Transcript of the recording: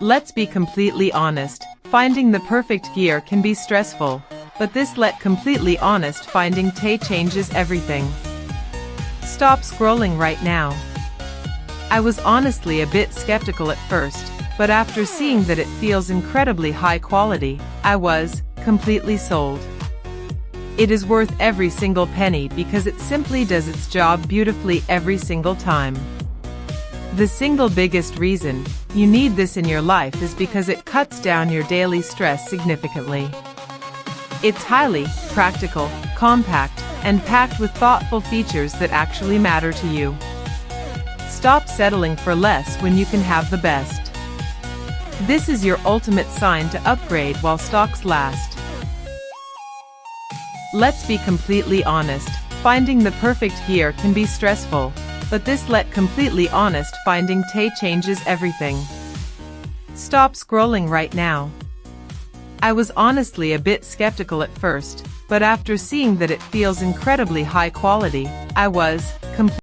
Let's be completely honest, finding the perfect gear can be stressful, but this let completely honest finding Tay changes everything. Stop scrolling right now. I was honestly a bit skeptical at first, but after seeing that it feels incredibly high quality, I was completely sold. It is worth every single penny because it simply does its job beautifully every single time. The single biggest reason you need this in your life is because it cuts down your daily stress significantly. It's highly practical, compact, and packed with thoughtful features that actually matter to you. Stop settling for less when you can have the best. This is your ultimate sign to upgrade while stocks last. Let's be completely honest, finding the perfect gear can be stressful, but this let completely honest finding Tay changes everything. Stop scrolling right now. I was honestly a bit skeptical at first, but after seeing that it feels incredibly high quality, I was completely